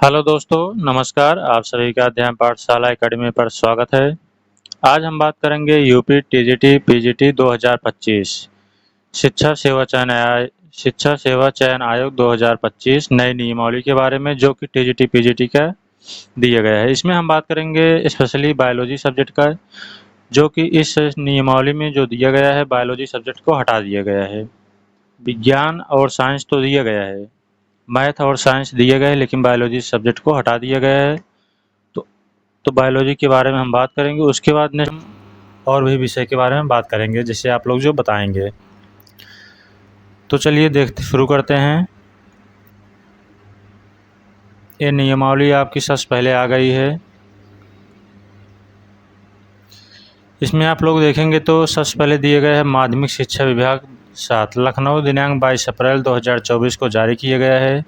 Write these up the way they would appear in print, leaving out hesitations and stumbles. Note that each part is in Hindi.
हेलो दोस्तों, नमस्कार। आप सभी का अध्ययन पाठशाला एकेडमी पर स्वागत है। आज हम बात करेंगे यूपी टीजीटी पीजीटी 2025 शिक्षा सेवा चयन आयोग 2025 नई नियमावली के बारे में, जो कि टीजीटी पीजीटी का दिया गया है। इसमें हम बात करेंगे स्पेशली बायोलॉजी सब्जेक्ट का, जो कि इस नियमावली में जो दिया गया है, बायोलॉजी सब्जेक्ट को हटा दिया गया है। विज्ञान और साइंस तो दिया गया है, मैथ और साइंस दिए गए, लेकिन बायोलॉजी सब्जेक्ट को हटा दिया गया है। तो बायोलॉजी के बारे में हम बात करेंगे। उसके बाद नेक्स्ट हम और भी विषय के बारे में बात करेंगे, जिससे आप लोग जो बताएंगे। तो चलिए देखते शुरू करते हैं। ये नियमावली आपकी सबसे पहले आ गई है। इसमें आप लोग देखेंगे तो सबसे पहले दिए गए हैं माध्यमिक शिक्षा विभाग 7 लखनऊ दिनांक 22 अप्रैल 2024 को जारी किया गया है।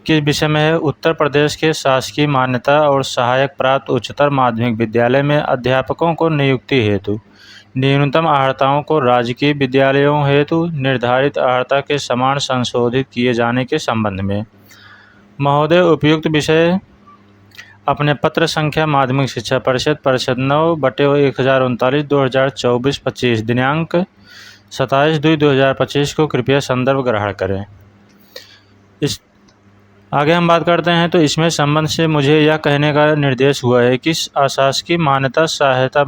किस विषय में है? उत्तर प्रदेश के शासकीय मान्यता और सहायक प्राप्त उच्चतर माध्यमिक विद्यालय में अध्यापकों को नियुक्ति हेतु न्यूनतम अर्हताओं को राजकीय विद्यालयों हेतु निर्धारित अर्हता के समान संशोधित किए जाने के संबंध में। महोदय, उपयुक्त विषय अपने पत्र संख्या माध्यमिक शिक्षा परिषद 9/1039 2024-25 दिनांक 27/2/2025 को कृपया संदर्भ ग्रहण करें। इस आगे हम बात करते हैं। तो इसमें संबंध से मुझे यह कहने का निर्देश हुआ है कि अशासकीय मान्यता सहायता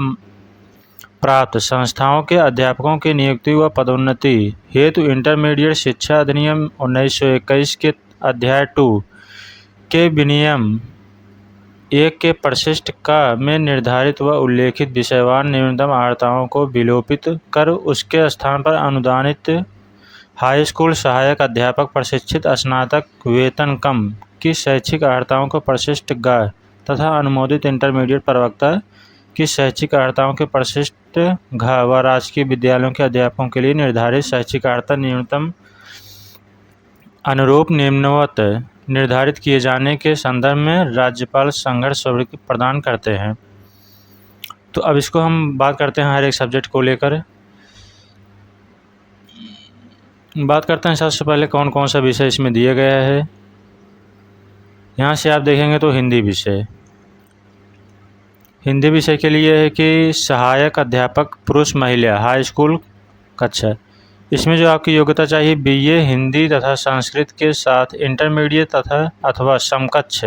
प्राप्त संस्थाओं के अध्यापकों की नियुक्ति व पदोन्नति हेतु इंटरमीडिएट शिक्षा अधिनियम 1921 के अध्याय 2 के विनियम 1 के परिशिष्ट का में निर्धारित व उल्लेखित विषयवार न्यूनतम अर्हताओं को विलोपित कर उसके स्थान पर अनुदानित हाई स्कूल सहायक अध्यापक प्रशिक्षित स्नातक वेतन कम की शैक्षिक अर्हताओं को परिशिष्ट ग तथा अनुमोदित इंटरमीडिएट प्रवक्ता की शैक्षिक अर्हताओं के परिशिष्ट घ व राजकीय विद्यालयों के अध्यापकों के लिए निर्धारित शैक्षिक अर्हता न्यूनतम अनुरूप निम्नवत निर्धारित किए जाने के संदर्भ में राज्यपाल संघर्ष स्वीकृति प्रदान करते हैं। तो अब इसको हम बात करते हैं हर एक सब्जेक्ट को लेकर। बात करते हैं सबसे पहले कौन कौन सा विषय इसमें दिया गया है। यहाँ से आप देखेंगे तो हिंदी विषय के लिए है कि सहायक अध्यापक पुरुष महिला हाई स्कूल कक्षा। इसमें जो आपकी योग्यता चाहिए बीए हिंदी तथा संस्कृत के साथ इंटरमीडिएट तथा अथवा समकक्ष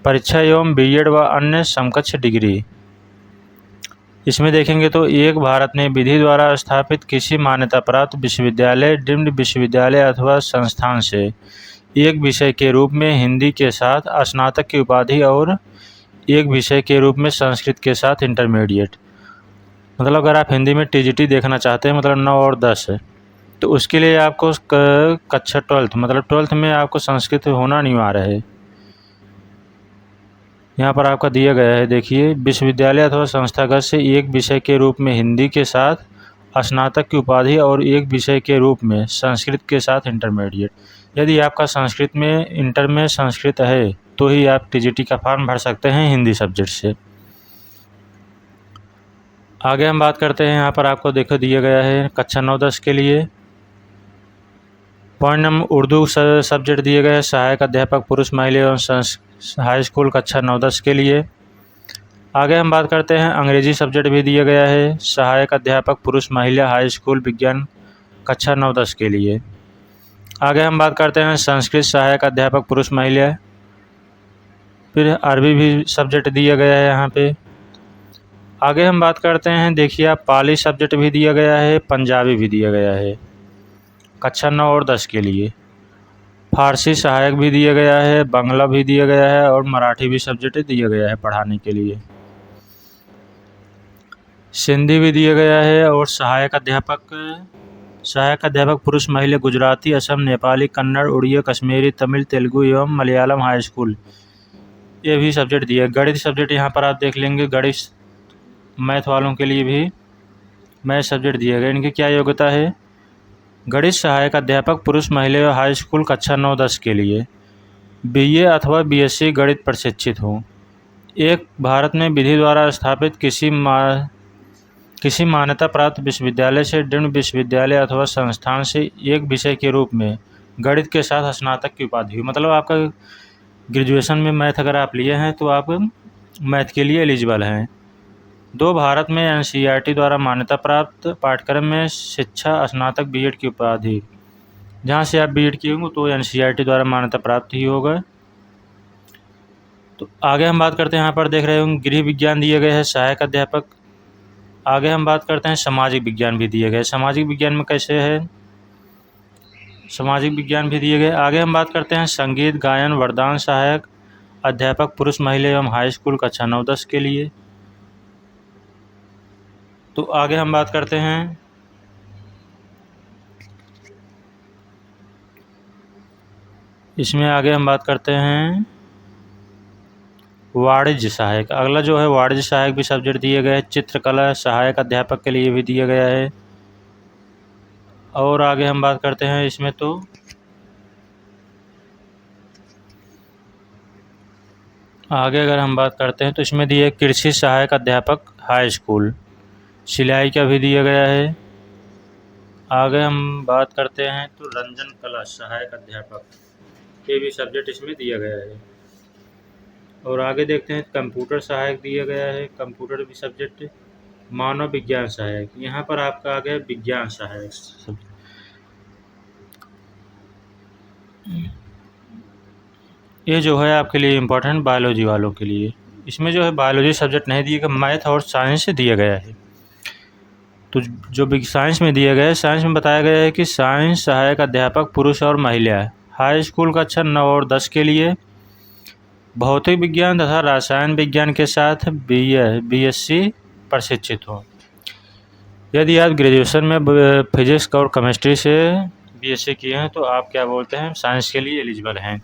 परीक्षा एवं बीएड व अन्य समकक्ष डिग्री। इसमें देखेंगे तो एक भारत में विधि द्वारा स्थापित किसी मान्यता प्राप्त विश्वविद्यालय डीम्ड विश्वविद्यालय अथवा संस्थान से एक विषय के रूप में हिंदी के साथ स्नातक की उपाधि और एक विषय के रूप में संस्कृत के साथ इंटरमीडिएट। मतलब अगर आप हिंदी में टीजीटी देखना चाहते हैं, मतलब 9 और 10 है, तो उसके लिए आपको कक्षा 12 मतलब 12th में आपको संस्कृत होना अनिवार्य है। यहाँ पर आपका दिया गया है, देखिए, विश्वविद्यालय अथवा संस्थागत से एक विषय के रूप में हिंदी के साथ स्नातक की उपाधि और एक विषय के रूप में संस्कृत के साथ इंटरमीडिएट। यदि आपका संस्कृत में इंटर में संस्कृत है तो ही आप टीजीटी का फॉर्म भर सकते हैं हिंदी सब्जेक्ट से। आगे हम बात करते हैं। यहाँ पर आपको देखो दिया गया है कक्षा 9-10 के लिए पॉइंट नंबर उर्दू सब्जेक्ट दिए गए हैं सहायक अध्यापक पुरुष महिला एवं हाई स्कूल कक्षा 9-10 के लिए। आगे हम बात करते हैं अंग्रेजी सब्जेक्ट भी दिया गया है सहायक अध्यापक पुरुष महिला हाई स्कूल विज्ञान कक्षा 9-10 के लिए। आगे हम बात करते हैं संस्कृत सहायक अध्यापक पुरुष महिला। फिर अरबी भी सब्जेक्ट दिया गया है यहाँ पे। आगे हम बात करते हैं, देखिए आप पाली सब्जेक्ट भी दिया गया है, पंजाबी भी दिया गया है कक्षा 9 और 10 के लिए। फारसी सहायक भी दिया गया है, बांग्ला भी दिया गया है और मराठी भी सब्जेक्ट दिया गया है पढ़ाने के लिए। सिंधी भी दिया गया है और सहायक अध्यापक पुरुष महिला गुजराती असम नेपाली कन्नड़ उड़िया कश्मीरी तमिल तेलुगु एवं मलयालम हाई स्कूल ये भी सब्जेक्ट दिया है। गणित सब्जेक्ट यहाँ पर आप देख लेंगे, गणित मैथ वालों के लिए भी मैथ सब्जेक्ट दिया गया। इनकी क्या योग्यता है? गणित सहायक अध्यापक पुरुष महिला हाई स्कूल कक्षा 9-10 के लिए बीए अथवा बीएससी गणित प्रशिक्षित हों। एक भारत में विधि द्वारा स्थापित किसी मान्यता प्राप्त विश्वविद्यालय से डीम्ड विश्वविद्यालय अथवा संस्थान से एक विषय के रूप में गणित के साथ स्नातक की उपाधि। मतलब आपका ग्रेजुएशन में मैथ अगर आप लिए हैं तो आप मैथ के लिए एलिजिबल हैं। 2 भारत में एनसीईआरटी द्वारा मान्यता प्राप्त पाठ्यक्रम में शिक्षा स्नातक बीएड की उपाधि, जहाँ से आप बीएड किए होंगे तो एनसीईआरटी द्वारा मान्यता प्राप्त ही होगा। तो आगे हम बात करते हैं, यहाँ पर देख रहे होंगे गृह विज्ञान दिए गए हैं, सहायक अध्यापक। आगे हम बात करते हैं सामाजिक विज्ञान भी दिए गए। सामाजिक विज्ञान में कैसे है, सामाजिक विज्ञान भी दिए गए। आगे हम बात करते हैं संगीत गायन वरदान सहायक अध्यापक पुरुष महिला एवं हाई स्कूल कक्षा 9-10 के लिए। तो आगे हम बात करते हैं इसमें, आगे हम बात करते हैं वाणिज्य सहायक। अगला जो है वाणिज्य सहायक भी सब्जेक्ट दिए गए हैं। चित्रकला सहायक अध्यापक के लिए भी दिया गया है। और आगे हम बात करते हैं इसमें, तो आगे अगर हम बात करते हैं तो इसमें दिए कृषि सहायक अध्यापक हाई स्कूल, सिलाई का भी दिया गया है। आगे हम बात करते हैं तो रंजन कला सहायक अध्यापक, ये भी सब्जेक्ट इसमें दिया गया है। और आगे देखते हैं कंप्यूटर सहायक दिया गया है, कंप्यूटर भी सब्जेक्ट। मानव विज्ञान सहायक, यहाँ पर आपका आ गया विज्ञान सहायक सब्जेक्ट। ये जो है आपके लिए इम्पोर्टेंट बायोलॉजी वालों के लिए। इसमें जो है बायोलॉजी सब्जेक्ट नहीं दिया गया, मैथ और साइंस से दिया गया है। तो जो साइंस में दिया गया है, साइंस में बताया गया है कि साइंस सहायक अध्यापक पुरुष और महिला हाई स्कूल कक्षा 9 और 10 के लिए, भौतिक विज्ञान तथा रसायन विज्ञान के साथ बीएससी प्रशिक्षित हो। यदि आप ग्रेजुएशन में फिजिक्स और केमिस्ट्री से बीएससी किए हैं तो आप क्या बोलते हैं, साइंस के लिए एलिजिबल हैं।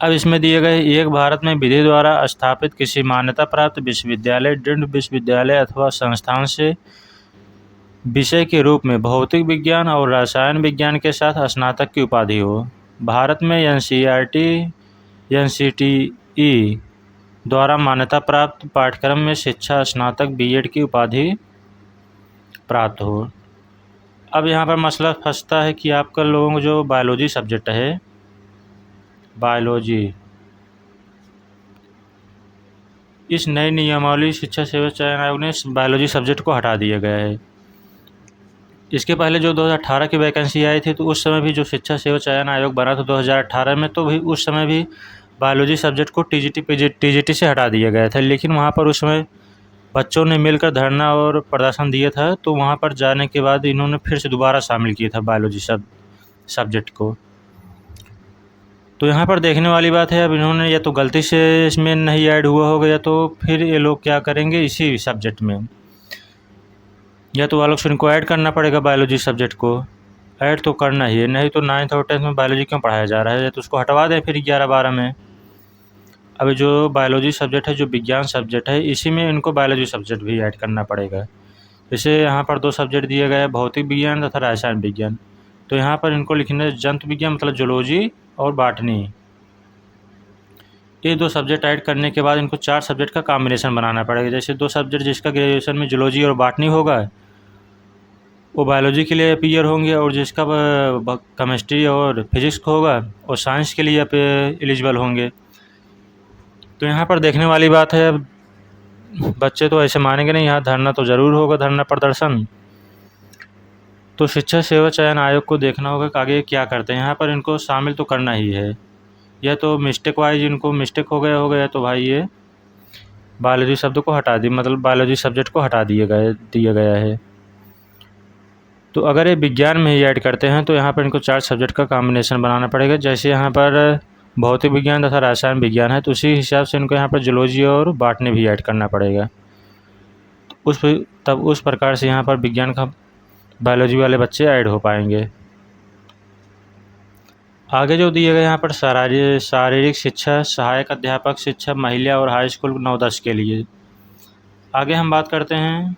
अब इसमें दिए गए एक भारत में विधि द्वारा स्थापित किसी मान्यता प्राप्त विश्वविद्यालय, दृढ़ विश्वविद्यालय अथवा संस्थान से विषय के रूप में भौतिक विज्ञान और रसायन विज्ञान के साथ स्नातक की उपाधि हो। भारत में एनसीटीई द्वारा मान्यता प्राप्त पाठ्यक्रम में शिक्षा स्नातक बीएड की उपाधि प्राप्त हो। अब यहाँ पर मसला फंसता है कि आपका लोगों को जो बायोलॉजी सब्जेक्ट है, बायोलॉजी, इस नई नियमावली शिक्षा सेवा चयन आयोग ने बायोलॉजी सब्जेक्ट को हटा दिया गया है। इसके पहले जो 2018 की वैकेंसी आई थी तो उस समय भी जो शिक्षा सेवा चयन आयोग बना था 2018 में, तो भी उस समय भी बायोलॉजी सब्जेक्ट को टीजीटी से हटा दिया गया था। लेकिन वहाँ पर उस समय बच्चों ने मिलकर धरना और प्रदर्शन दिया था, तो वहाँ पर जाने के बाद इन्होंने फिर से दोबारा शामिल किया था बायोलॉजी सब्जेक्ट को। तो यहाँ पर देखने वाली बात है, अब इन्होंने या तो गलती से इसमें नहीं ऐड हुआ होगा, या तो फिर ये लोग क्या करेंगे इसी सब्जेक्ट में, या तो वालों को इनको ऐड करना पड़ेगा बायोलॉजी सब्जेक्ट को। ऐड तो करना ही है, नहीं तो 9th और 10th में बायोलॉजी क्यों पढ़ाया जा रहा है, या तो उसको हटवा दें फिर 11-12 में। अब जो बायोलॉजी सब्जेक्ट है, जो विज्ञान सब्जेक्ट है, इसी में इनको बायोलॉजी सब्जेक्ट भी ऐड करना पड़ेगा। जैसे यहाँ पर 2 सब्जेक्ट दिए गए, भौतिक विज्ञान तथा रसायन विज्ञान, तो यहाँ पर इनको लिखना है जंतु विज्ञान मतलब जूलॉजी और बॉटनी। ये 2 सब्जेक्ट ऐड करने के बाद इनको 4 सब्जेक्ट का कॉम्बिनेशन बनाना पड़ेगा। जैसे 2 सब्जेक्ट जिसका ग्रेजुएशन में जूलॉजी और बॉटनी होगा वो बायोलॉजी के लिए अपीयर होंगे, और जिसका केमिस्ट्री और फिजिक्स होगा और साइंस के लिए एलिजिबल होंगे। तो यहाँ पर देखने वाली बात है, बच्चे तो ऐसे मानेंगे नहीं, यहाँ धरना तो ज़रूर होगा, धरना प्रदर्शन। तो शिक्षा सेवा चयन आयोग को देखना होगा कि आगे क्या करते हैं। यहाँ पर इनको शामिल तो करना ही है, या तो मिस्टेक वाइज इनको मिस्टेक हो गया तो भाई ये बायोलॉजी शब्द को हटा दी, मतलब बायोलॉजी सब्जेक्ट को हटा दिया गया है। तो अगर ये विज्ञान में ही ऐड करते हैं तो यहाँ पर इनको 4 सब्जेक्ट का कॉम्बिनेशन बनाना पड़ेगा। जैसे यहाँ पर भौतिक विज्ञान तथा रसायन विज्ञान है, तो उसी हिसाब से इनको यहाँ पर जूलॉजी और बॉटनी भी ऐड करना पड़ेगा। तब उस प्रकार से यहाँ पर विज्ञान का बायोलॉजी वाले बच्चे ऐड हो पाएंगे। आगे जो दिए गए यहाँ पर शारीरिक शिक्षा सहायक अध्यापक शिक्षा महिला और हाई स्कूल 9-10 के लिए। आगे हम बात करते हैं,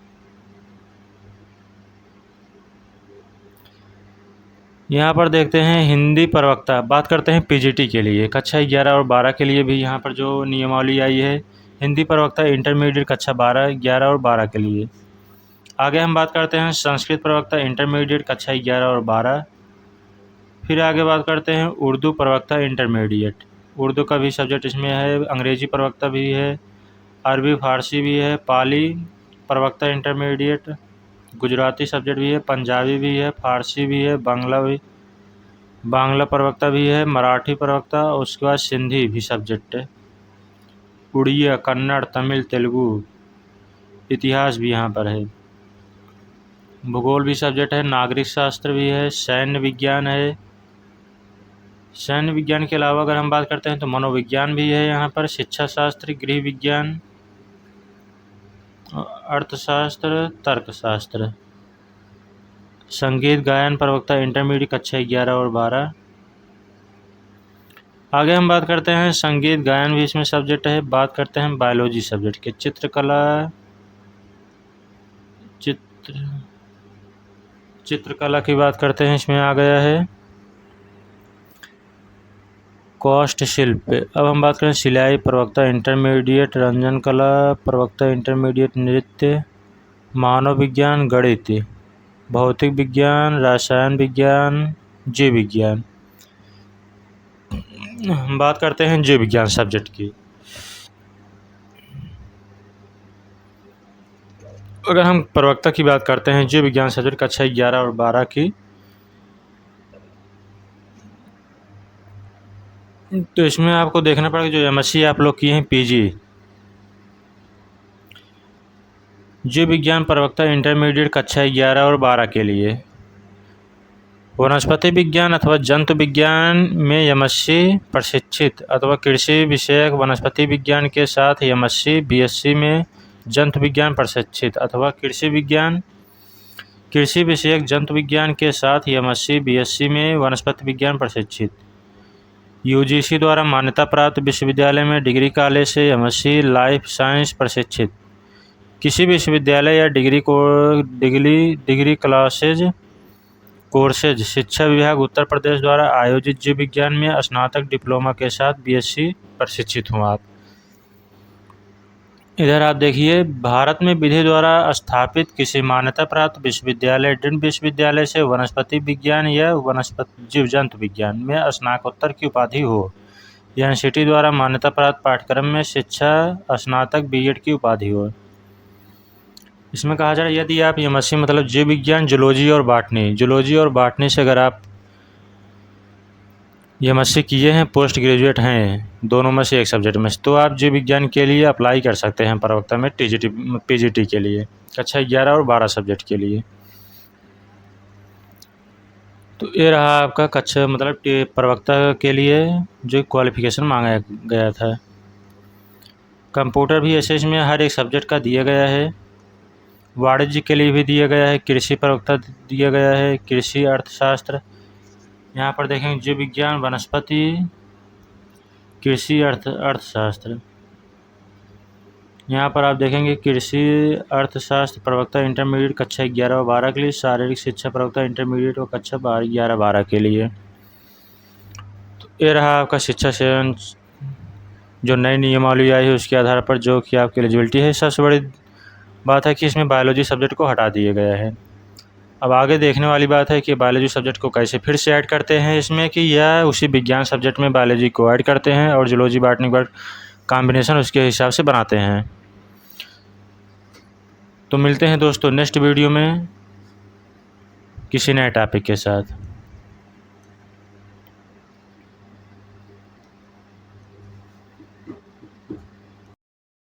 यहाँ पर देखते हैं हिंदी प्रवक्ता। बात करते हैं पीजीटी के लिए, कक्षा 11 और 12 के लिए भी यहाँ पर जो नियमावली आई है, हिंदी प्रवक्ता इंटरमीडिएट कक्षा 12, 11 और 12 के लिए। आगे हम बात करते हैं संस्कृत प्रवक्ता इंटरमीडिएट कक्षा 11 और 12। फिर आगे बात करते हैं उर्दू प्रवक्ता इंटरमीडिएट, उर्दू का भी सब्जेक्ट इसमें है, अंग्रेजी प्रवक्ता भी है, अरबी फारसी भी है, पाली प्रवक्ता इंटरमीडिएट, गुजराती सब्जेक्ट भी है, पंजाबी भी है, फारसी भी है, बांग्ला प्रवक्ता भी है, मराठी प्रवक्ता, और उसके बाद सिंधी भी सब्जेक्ट है, उड़िया, कन्नड़, तमिल, तेलुगु, इतिहास भी यहाँ पर है, भूगोल भी सब्जेक्ट है, नागरिक शास्त्र भी है, सैन्य विज्ञान है। सैन्य विज्ञान के अलावा अगर हम बात करते हैं तो मनोविज्ञान भी है यहाँ पर, शिक्षा शास्त्र, गृह विज्ञान, अर्थशास्त्र, तर्कशास्त्र, संगीत गायन प्रवक्ता इंटरमीडिएट कक्षा 11 और 12। आगे हम बात करते हैं संगीत गायन भी इसमें सब्जेक्ट है। बात करते हैं बायोलॉजी सब्जेक्ट के, चित्रकला की बात करते हैं, इसमें आ गया है काष्ठ शिल्प। अब हम बात करें सिलाई प्रवक्ता इंटरमीडिएट, रंजन कला प्रवक्ता इंटरमीडिएट, नृत्य, मानव विज्ञान, गणित, भौतिक विज्ञान, रसायन विज्ञान, जीव विज्ञान। हम बात करते हैं जीव विज्ञान सब्जेक्ट की। अगर हम प्रवक्ता की बात करते हैं जीव विज्ञान सब्जेक्ट कक्षा 11 और 12 की, तो इसमें आपको देखना पड़ेगा जो एमएससी आप लोग किए हैं पीजी, जीव विज्ञान प्रवक्ता इंटरमीडिएट कक्षा 11 और 12 के लिए, वनस्पति विज्ञान अथवा जंतु विज्ञान में एमएससी प्रशिक्षित अथवा कृषि विषयक वनस्पति विज्ञान के साथ एमएससी बीएससी में जंतु विज्ञान प्रशिक्षित अथवा कृषि विषयक जंतु विज्ञान के साथ एमएससी बीएससी में वनस्पति विज्ञान प्रशिक्षित, यूजीसी द्वारा मान्यता प्राप्त विश्वविद्यालय में डिग्री कॉलेज से एमएससी लाइफ साइंस प्रशिक्षित, किसी विश्वविद्यालय या डिग्री कोर्सेज शिक्षा विभाग उत्तर प्रदेश द्वारा आयोजित जीव विज्ञान में स्नातक डिप्लोमा के साथ बीएससी प्रशिक्षित हुआ आप। इधर आप देखिए, भारत में विधि द्वारा स्थापित किसी मान्यता प्राप्त विश्वविद्यालय जिन विश्वविद्यालय से वनस्पति विज्ञान या वनस्पति जीव जंतु विज्ञान में स्नातकोत्तर की उपाधि हो, यूनिवर्सिटी द्वारा मान्यता प्राप्त पाठ्यक्रम में शिक्षा स्नातक बीएड की उपाधि हो। इसमें कहा जा रहा है यदि आप एमएससी मतलब जीव विज्ञान, जूलॉजी और बॉटनी से अगर आप एमएससी किए हैं, पोस्ट ग्रेजुएट हैं दोनों में से एक सब्जेक्ट में, तो आप जीव विज्ञान के लिए अप्लाई कर सकते हैं प्रवक्ता में पीजीटी के लिए कक्षा 11 और 12 सब्जेक्ट के लिए। तो ये रहा आपका कक्षा मतलब प्रवक्ता के लिए जो क्वालिफिकेशन मांगा गया था। कंप्यूटर भी ऐसे इसमें हर एक सब्जेक्ट का दिया गया है, वाणिज्य के लिए भी दिया गया है, कृषि प्रवक्ता दिया गया है, कृषि अर्थशास्त्र, यहाँ पर देखेंगे जीव विज्ञान, वनस्पति, कृषि अर्थशास्त्र, यहाँ पर आप देखेंगे कृषि अर्थशास्त्र प्रवक्ता इंटरमीडिएट कक्षा 11 और 12 के लिए, शारीरिक शिक्षा प्रवक्ता इंटरमीडिएट और कक्षा 11-12 के लिए। तो ये रहा आपका शिक्षा चयन जो नई नियमावली आई है उसके आधार पर जो कि आपकी एलिजिबिलिटी है। सबसे बड़ी बात है कि इसमें बायोलॉजी सब्जेक्ट को हटा दिया गया है। अब आगे देखने वाली बात है कि बायोलॉजी सब्जेक्ट को कैसे फिर से ऐड करते हैं इसमें, कि या उसी विज्ञान सब्जेक्ट में बायोलॉजी को ऐड करते हैं और जूलॉजी बॉटनी का कॉम्बिनेशन उसके हिसाब से बनाते हैं। तो मिलते हैं दोस्तों नेक्स्ट वीडियो में किसी नए टॉपिक के साथ।